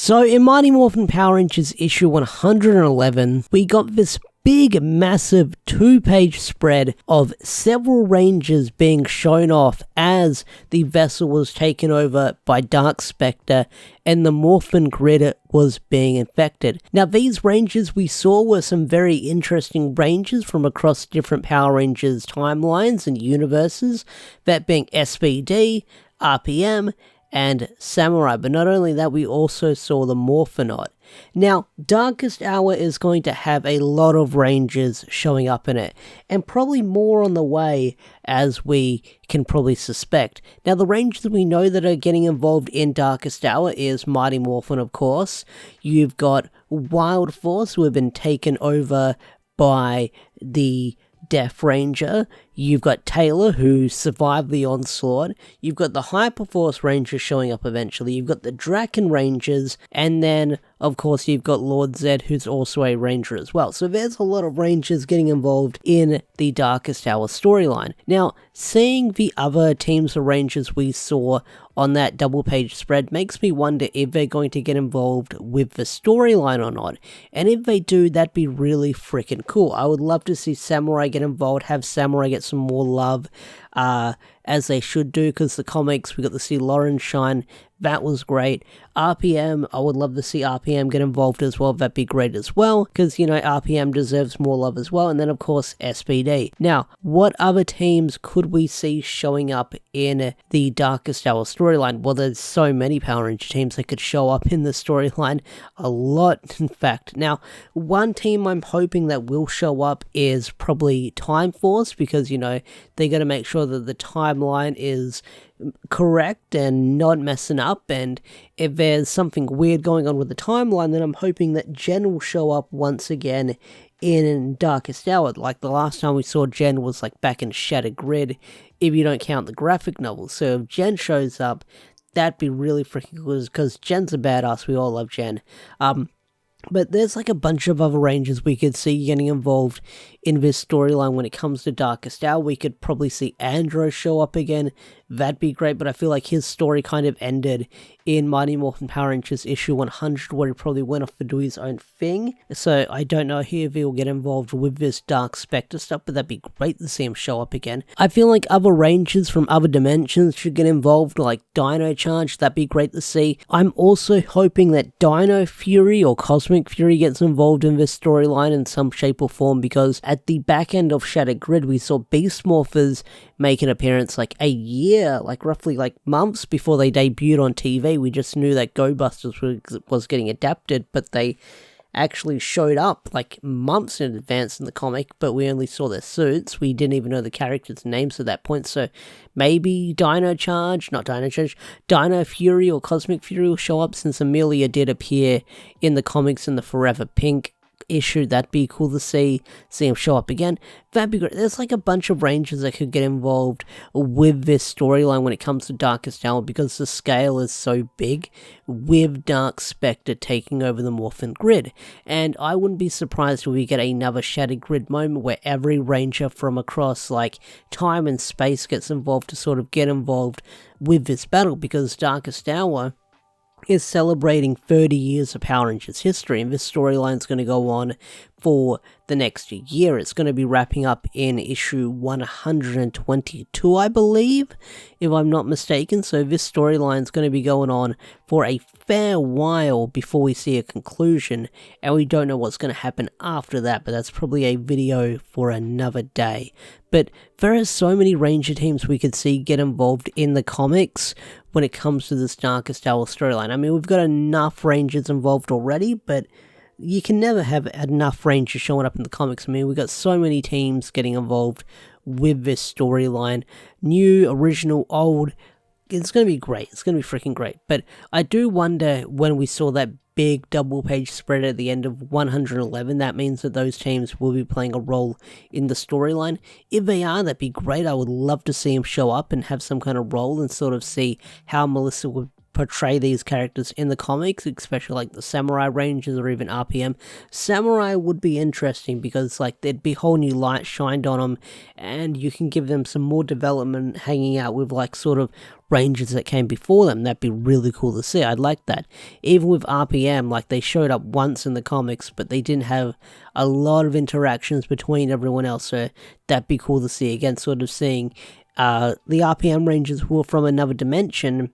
So in Mighty Morphin Power Rangers issue 111, we got this big, massive 2-page spread of several Rangers being shown off as the vessel was taken over by Dark Spectre and the Morphin grid was being infected. Now, these Rangers we saw were some very interesting Rangers from across different Power Rangers timelines and universes, that being SPD, RPM, and Samurai. But not only that, we also saw the Morphinaut. Now, Darkest Hour is going to have a lot of Rangers showing up in it, and probably more on the way, as we can probably suspect. Now, the Rangers we know that are getting involved in Darkest Hour is Mighty Morphin, of course. You've got Wild Force, who have been taken over by the Death Ranger. You've got Taylor, who survived the onslaught. You've got the Hyperforce Rangers showing up eventually. You've got the Draken Rangers. And then, of course, you've got Lord Zed, who's also a Ranger as well. So there's a lot of Rangers getting involved in the Darkest Hour storyline. Now, seeing the other teams of Rangers we saw on that double-page spread makes me wonder if they're going to get involved with the storyline or not. And if they do, that'd be really freaking cool. I would love to see Samurai get involved, have Samurai get some more love, as they should do, because the comics, we got to see Lauren shine. That was great. RPM, I would love to see RPM get involved as well. That'd be great as well, because, you know, RPM deserves more love as well. And then, of course, SPD. Now, what other teams could we see showing up in the Darkest Hour storyline? Well, there's so many Power Ranger teams that could show up in the storyline. A lot, in fact. Now, one team I'm hoping that will show up is probably Time Force, because, you know, they're going to make sure that the timeline is correct and not messing up, and if there's something weird going on with the timeline, then I'm hoping that Jen will show up once again in Darkest Hour. Like the last time we saw Jen was like back in Shattered Grid, if you don't count the graphic novel. So if Jen shows up, that'd be really freaking cool, because Jen's a badass. We all love Jen. But there's like a bunch of other Rangers we could see getting involved in this storyline when it comes to Darkest Hour. We could probably see Andro show up again. That'd be great, but I feel like his story kind of ended in Mighty Morphin Power Rangers issue 100, where he probably went off to do his own thing. So I don't know if he'll get involved with this Dark Spectre stuff, but that'd be great to see him show up again. I feel like other Rangers from other dimensions should get involved, like Dino Charge. That'd be great to see. I'm also hoping that Dino Fury or Cosmic Fury gets involved in this storyline in some shape or form, because at the back end of Shattered Grid, we saw Beast Morphers make an appearance like a year, like roughly like months before they debuted on TV. We just knew that Go Busters was getting adapted, but they actually showed up like months in advance in the comic, but we only saw their suits. We didn't even know the characters' names at that point, so maybe Dino Fury or Cosmic Fury will show up, since Amelia did appear in the comics in the Forever Pink issue. That'd be cool to see him show up again. That'd be great. There's like a bunch of Rangers that could get involved with this storyline when it comes to Darkest Hour, because the scale is so big, with Dark Spectre taking over the Morphin grid. And I wouldn't be surprised if we get another Shattered Grid moment where every Ranger from across like time and space gets involved to sort of get involved with this battle, because Darkest Hour is celebrating 30 years of Power Rangers history, and this storyline is going to go on for the next year. It's going to be wrapping up in issue 122, I believe, if I'm not mistaken. So this storyline is going to be going on for a fair while before we see a conclusion, and we don't know what's going to happen after that, but that's probably a video for another day. But there are so many Ranger teams we could see get involved in the comics when it comes to this Darkest Hour storyline. I mean, we've got enough Rangers involved already, but you can never have enough Rangers showing up in the comics. I mean, we've got so many teams getting involved with this storyline. New, original, old. It's going to be great. It's going to be freaking great. But I do wonder, when we saw that big double-page spread at the end of 111, that means that those teams will be playing a role in the storyline. If they are, that'd be great. I would love to see them show up and have some kind of role, and sort of see how Melissa would portray these characters in the comics, especially like the Samurai Rangers or even RPM. Samurai would be interesting because like there'd be whole new light shined on them, and you can give them some more development hanging out with like sort of Rangers that came before them. That'd be really cool to see. I'd like that. Even with RPM, like they showed up once in the comics, but they didn't have a lot of interactions between everyone else, so that'd be cool to see. Again, sort of seeing the RPM Rangers who are from another dimension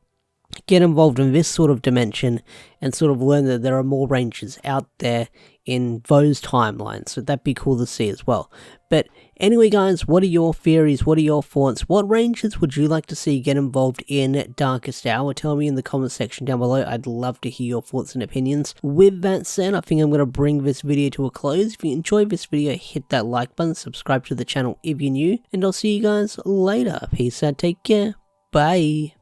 get involved in this sort of dimension and sort of learn that there are more Rangers out there in those timelines, so that'd be cool to see as well. But anyway guys, what are your theories, what are your thoughts, what Rangers would you like to see get involved in Darkest Hour? Tell me in the comment section down below. I'd love to hear your thoughts and opinions. With that said, I think I'm going to bring this video to a close. If you enjoyed this video, hit that like button, subscribe to the channel if you're new, and I'll see you guys later. Peace out, take care, bye.